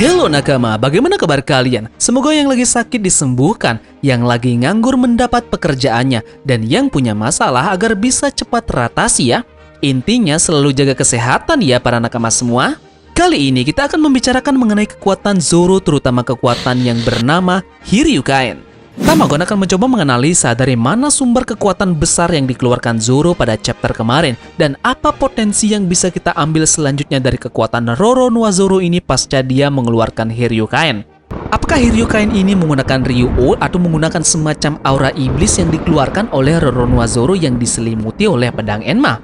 Halo nakama, bagaimana kabar kalian? Semoga yang lagi sakit disembuhkan, yang lagi nganggur mendapat pekerjaannya, dan yang punya masalah agar bisa cepat teratasi ya. Intinya selalu jaga kesehatan ya para nakama semua. Kali ini kita akan membicarakan mengenai kekuatan Zoro, terutama kekuatan yang bernama Hiryukain. Tamagon akan mencoba menganalisa dari mana sumber kekuatan besar yang dikeluarkan Zoro pada chapter kemarin dan apa potensi yang bisa kita ambil selanjutnya dari kekuatan Roronoa Zoro ini pasca dia mengeluarkan Hiryukain. Apakah Hiryukain ini menggunakan Ryuo atau menggunakan semacam aura iblis yang dikeluarkan oleh Roronoa Zoro yang diselimuti oleh pedang Enma?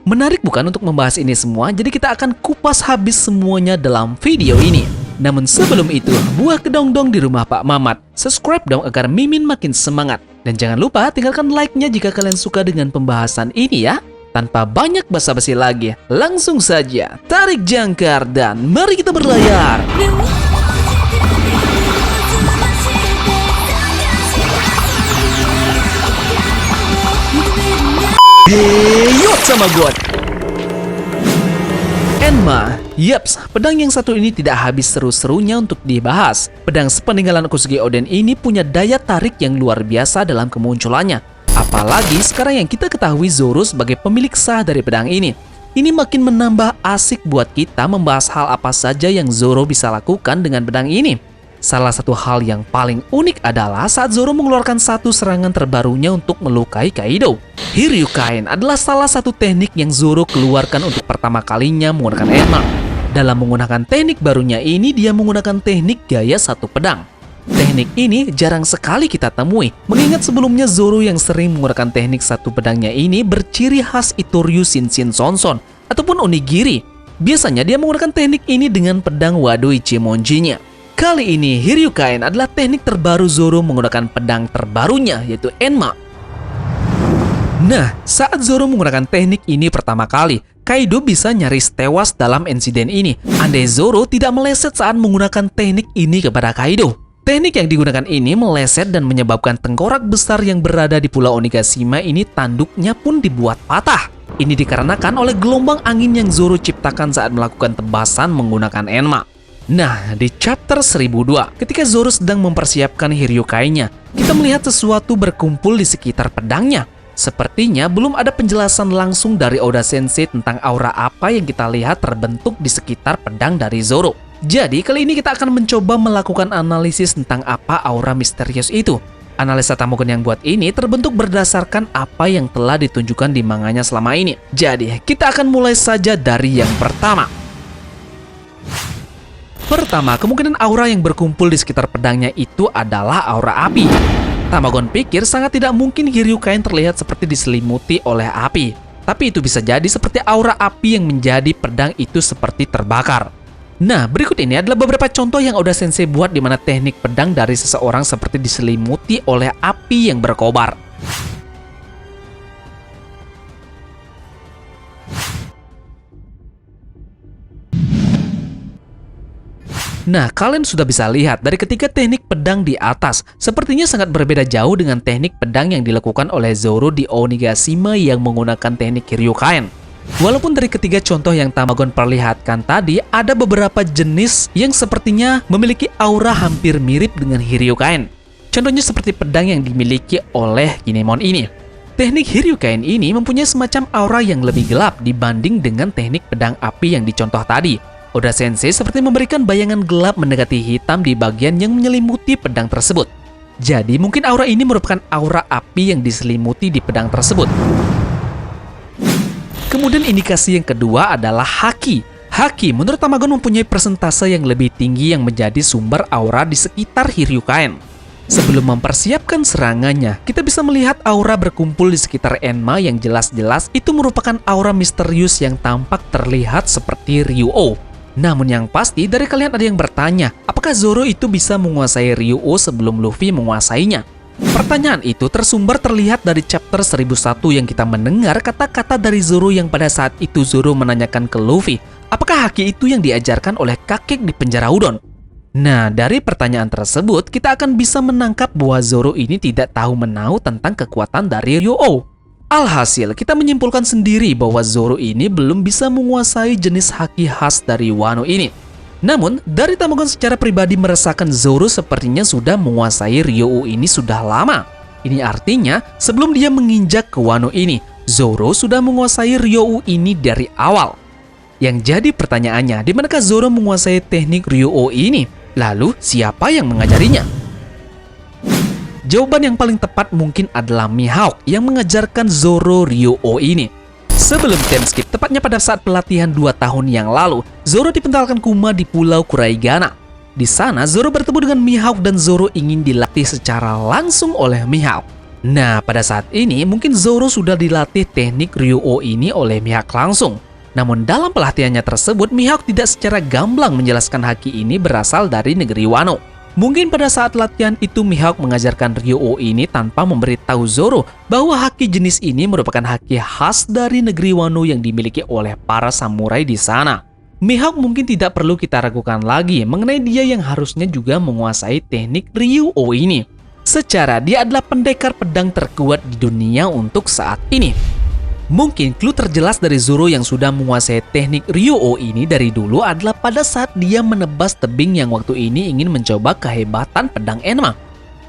Menarik bukan untuk membahas ini semua, jadi kita akan kupas habis semuanya dalam video ini. Namun sebelum itu, buah kedong-dong di rumah Pak Mamat. Subscribe dong agar Mimin makin semangat. Dan jangan lupa tinggalkan like-nya jika kalian suka dengan pembahasan ini ya. Tanpa banyak basa-basi lagi, langsung saja tarik jangkar dan mari kita berlayar. Beyot sama God. Enma, yaps, pedang yang satu ini tidak habis seru-serunya untuk dibahas. Pedang sepeninggalan Kosugi Oden ini punya daya tarik yang luar biasa dalam kemunculannya. Apalagi sekarang yang kita ketahui Zoro sebagai pemilik sah dari pedang ini. Ini makin menambah asik buat kita membahas hal apa saja yang Zoro bisa lakukan dengan pedang ini. Salah satu hal yang paling unik adalah saat Zoro mengeluarkan satu serangan terbarunya untuk melukai Kaido. Hiryukain adalah salah satu teknik yang Zoro keluarkan untuk pertama kalinya menggunakan Enma. Dalam menggunakan teknik barunya ini, dia menggunakan teknik gaya satu pedang. Teknik ini jarang sekali kita temui, mengingat sebelumnya Zoro yang sering menggunakan teknik satu pedangnya ini berciri khas Itoryu Shinshin Sonson ataupun Onigiri. Biasanya dia menggunakan teknik ini dengan pedang Wado Ichimonji-nya. Kali ini Hiryukain adalah teknik terbaru Zoro menggunakan pedang terbarunya yaitu Enma. Nah, saat Zoro menggunakan teknik ini pertama kali, Kaido bisa nyaris tewas dalam insiden ini. Andai Zoro tidak meleset saat menggunakan teknik ini kepada Kaido. Teknik yang digunakan ini meleset dan menyebabkan tengkorak besar yang berada di Pulau Onigashima ini tanduknya pun dibuat patah. Ini dikarenakan oleh gelombang angin yang Zoro ciptakan saat melakukan tebasan menggunakan Enma. Nah, di chapter 1002, ketika Zoro sedang mempersiapkan Hiryukain-nya, kita melihat sesuatu berkumpul di sekitar pedangnya. Sepertinya belum ada penjelasan langsung dari Oda Sensei tentang aura apa yang kita lihat terbentuk di sekitar pedang dari Zoro. Jadi, kali ini kita akan mencoba melakukan analisis tentang apa aura misterius itu. Analisa Tamagon yang buat ini terbentuk berdasarkan apa yang telah ditunjukkan di manganya selama ini. Jadi, kita akan mulai saja dari yang pertama. Pertama, kemungkinan aura yang berkumpul di sekitar pedangnya itu adalah aura api. Tamagon pikir sangat tidak mungkin Hiryukain terlihat seperti diselimuti oleh api. Tapi itu bisa jadi seperti aura api yang menjadi pedang itu seperti terbakar. Nah, berikut ini adalah beberapa contoh yang Oda Sensei buat di mana teknik pedang dari seseorang seperti diselimuti oleh api yang berkobar. Nah, kalian sudah bisa lihat dari ketiga teknik pedang di atas, sepertinya sangat berbeda jauh dengan teknik pedang yang dilakukan oleh Zoro di Onigashima yang menggunakan teknik Hiryukain. Walaupun dari ketiga contoh yang Tamagon perlihatkan tadi, ada beberapa jenis yang sepertinya memiliki aura hampir mirip dengan Hiryukain. Contohnya seperti pedang yang dimiliki oleh Kinemon ini. Teknik Hiryukain ini mempunyai semacam aura yang lebih gelap dibanding dengan teknik pedang api yang dicontoh tadi. Oda Sensei seperti memberikan bayangan gelap mendekati hitam di bagian yang menyelimuti pedang tersebut. Jadi mungkin aura ini merupakan aura api yang diselimuti di pedang tersebut. Kemudian indikasi yang kedua adalah Haki. Haki menurut Tamagon mempunyai persentase yang lebih tinggi yang menjadi sumber aura di sekitar Hiryukain. Sebelum mempersiapkan serangannya, kita bisa melihat aura berkumpul di sekitar Enma yang jelas-jelas itu merupakan aura misterius yang tampak terlihat seperti Ryuo. Namun yang pasti dari kalian ada yang bertanya, apakah Zoro itu bisa menguasai Ryuo sebelum Luffy menguasainya? Pertanyaan itu tersumber terlihat dari chapter 1001 yang kita mendengar kata-kata dari Zoro yang pada saat itu Zoro menanyakan ke Luffy, apakah haki itu yang diajarkan oleh kakek di penjara Udon? Nah, dari pertanyaan tersebut, kita akan bisa menangkap bahwa Zoro ini tidak tahu menahu tentang kekuatan dari Ryuo. Alhasil, kita menyimpulkan sendiri bahwa Zoro ini belum bisa menguasai jenis haki khas dari Wano ini. Namun, dari Tamagon secara pribadi merasakan Zoro sepertinya sudah menguasai Ryou ini sudah lama. Ini artinya, sebelum dia menginjak ke Wano ini, Zoro sudah menguasai Ryou ini dari awal. Yang jadi pertanyaannya, di manakah Zoro menguasai teknik Ryou ini? Lalu, siapa yang mengajarinya? Jawaban yang paling tepat mungkin adalah Mihawk yang mengajarkan Zoro Ryou ini. Sebelum time skip, tepatnya pada saat pelatihan 2 tahun yang lalu, Zoro dipentalkan Kuma di Pulau Kuraigana. Di sana, Zoro bertemu dengan Mihawk dan Zoro ingin dilatih secara langsung oleh Mihawk. Nah, pada saat ini mungkin Zoro sudah dilatih teknik Ryou ini oleh Mihawk langsung. Namun dalam pelatihannya tersebut, Mihawk tidak secara gamblang menjelaskan haki ini berasal dari negeri Wano. Mungkin pada saat latihan itu Mihawk mengajarkan Ryou ini tanpa memberitahu Zoro bahwa haki jenis ini merupakan haki khas dari negeri Wano yang dimiliki oleh para samurai di sana. Mihawk mungkin tidak perlu kita ragukan lagi mengenai dia yang harusnya juga menguasai teknik Ryou ini. Secara dia adalah pendekar pedang terkuat di dunia untuk saat ini. Mungkin clue terjelas dari Zoro yang sudah menguasai teknik Ryou ini dari dulu adalah pada saat dia menebas tebing yang waktu ini ingin mencoba kehebatan pedang Enma.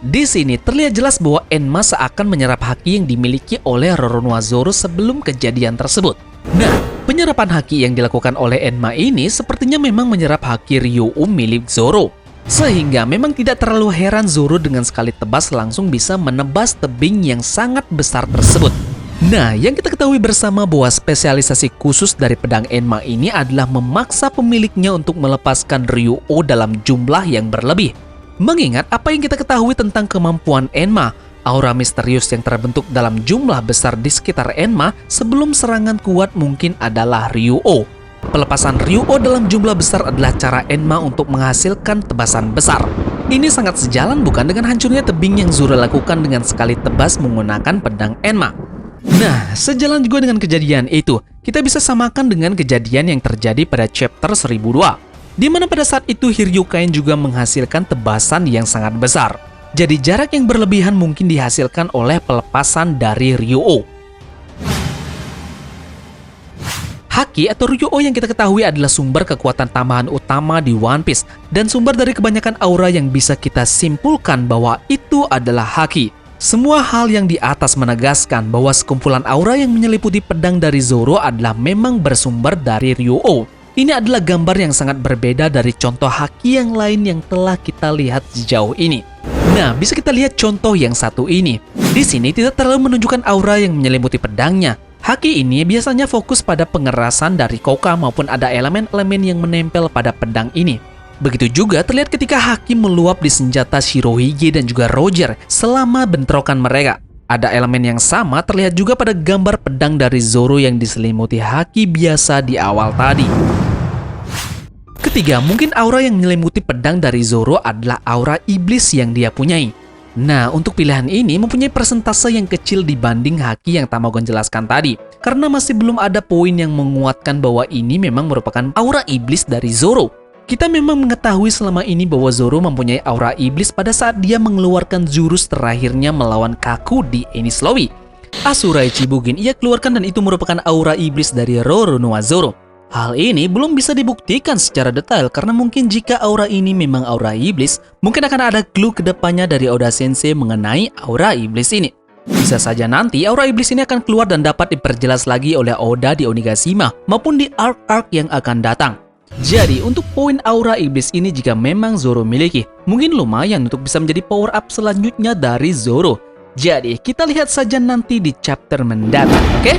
Di sini terlihat jelas bahwa Enma seakan menyerap haki yang dimiliki oleh Roronoa Zoro sebelum kejadian tersebut. Nah, penyerapan haki yang dilakukan oleh Enma ini sepertinya memang menyerap haki Ryou milik Zoro. Sehingga memang tidak terlalu heran Zoro dengan sekali tebas langsung bisa menebas tebing yang sangat besar tersebut. Nah, yang kita ketahui bersama bahwa spesialisasi khusus dari pedang Enma ini adalah memaksa pemiliknya untuk melepaskan Ryou dalam jumlah yang berlebih. Mengingat apa yang kita ketahui tentang kemampuan Enma, aura misterius yang terbentuk dalam jumlah besar di sekitar Enma sebelum serangan kuat mungkin adalah Ryou. Pelepasan Ryou dalam jumlah besar adalah cara Enma untuk menghasilkan tebasan besar. Ini sangat sejalan bukan dengan hancurnya tebing yang Zoro lakukan dengan sekali tebas menggunakan pedang Enma. Nah, sejalan juga dengan kejadian itu, kita bisa samakan dengan kejadian yang terjadi pada chapter 1002, di mana pada saat itu Hiryukain juga menghasilkan tebasan yang sangat besar. Jadi jarak yang berlebihan mungkin dihasilkan oleh pelepasan dari Ryou. Haki atau Ryou yang kita ketahui adalah sumber kekuatan tambahan utama di One Piece dan sumber dari kebanyakan aura yang bisa kita simpulkan bahwa itu adalah haki. Semua hal yang di atas menegaskan bahwa sekumpulan aura yang menyeliputi pedang dari Zoro adalah memang bersumber dari Ryou. Ini adalah gambar yang sangat berbeda dari contoh haki yang lain yang telah kita lihat sejauh ini. Nah, bisa kita lihat contoh yang satu ini. Di sini tidak terlalu menunjukkan aura yang menyelimuti pedangnya. Haki ini biasanya fokus pada pengerasan dari koka maupun ada elemen-elemen yang menempel pada pedang ini. Begitu juga terlihat ketika haki meluap di senjata Shirohige dan juga Roger selama bentrokan mereka. Ada elemen yang sama terlihat juga pada gambar pedang dari Zoro yang diselimuti haki biasa di awal tadi. Ketiga, mungkin aura yang menyelimuti pedang dari Zoro adalah aura iblis yang dia punyai. Nah, untuk pilihan ini mempunyai persentase yang kecil dibanding haki yang Tamagon jelaskan tadi, karena masih belum ada poin yang menguatkan bahwa ini memang merupakan aura iblis dari Zoro. Kita memang mengetahui selama ini bahwa Zoro mempunyai aura iblis pada saat dia mengeluarkan jurus terakhirnya melawan Kaku di Enies Lobby. Asura Ichibugin ia keluarkan dan itu merupakan aura iblis dari Roronoa Zoro. Hal ini belum bisa dibuktikan secara detail karena mungkin jika aura ini memang aura iblis, mungkin akan ada clue kedepannya dari Oda Sensei mengenai aura iblis ini. Bisa saja nanti aura iblis ini akan keluar dan dapat diperjelas lagi oleh Oda di Onigashima maupun di arc-arc yang akan datang. Jadi, untuk poin aura iblis ini jika memang Zoro miliki, mungkin lumayan untuk bisa menjadi power up selanjutnya dari Zoro. Jadi, kita lihat saja nanti di chapter mendatang, oke?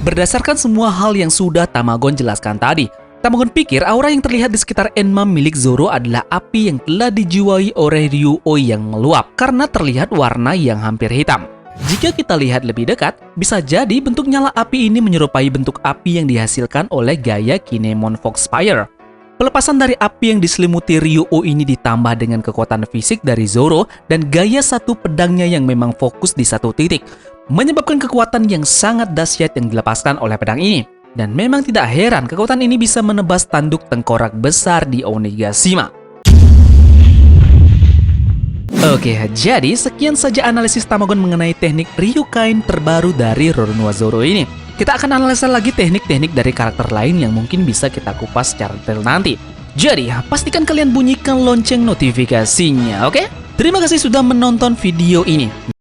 Berdasarkan semua hal yang sudah Tamagon jelaskan tadi, Tamagon pikir aura yang terlihat di sekitar Enma milik Zoro adalah api yang telah dijiwai oleh Ryou yang meluap karena terlihat warna yang hampir hitam. Jika kita lihat lebih dekat, bisa jadi bentuk nyala api ini menyerupai bentuk api yang dihasilkan oleh gaya Kinemon Foxfire. Pelepasan dari api yang diselimuti Ryou ini ditambah dengan kekuatan fisik dari Zoro dan gaya satu pedangnya yang memang fokus di satu titik, menyebabkan kekuatan yang sangat dahsyat yang dilepaskan oleh pedang ini. Dan memang tidak heran kekuatan ini bisa menebas tanduk tengkorak besar di Onigashima. Oke, jadi sekian saja analisis Tamagon mengenai teknik Ryukain terbaru dari Roronoa Zoro ini. Kita akan analisa lagi teknik-teknik dari karakter lain yang mungkin bisa kita kupas secara detail nanti. Jadi, pastikan kalian bunyikan lonceng notifikasinya, oke? Terima kasih sudah menonton video ini.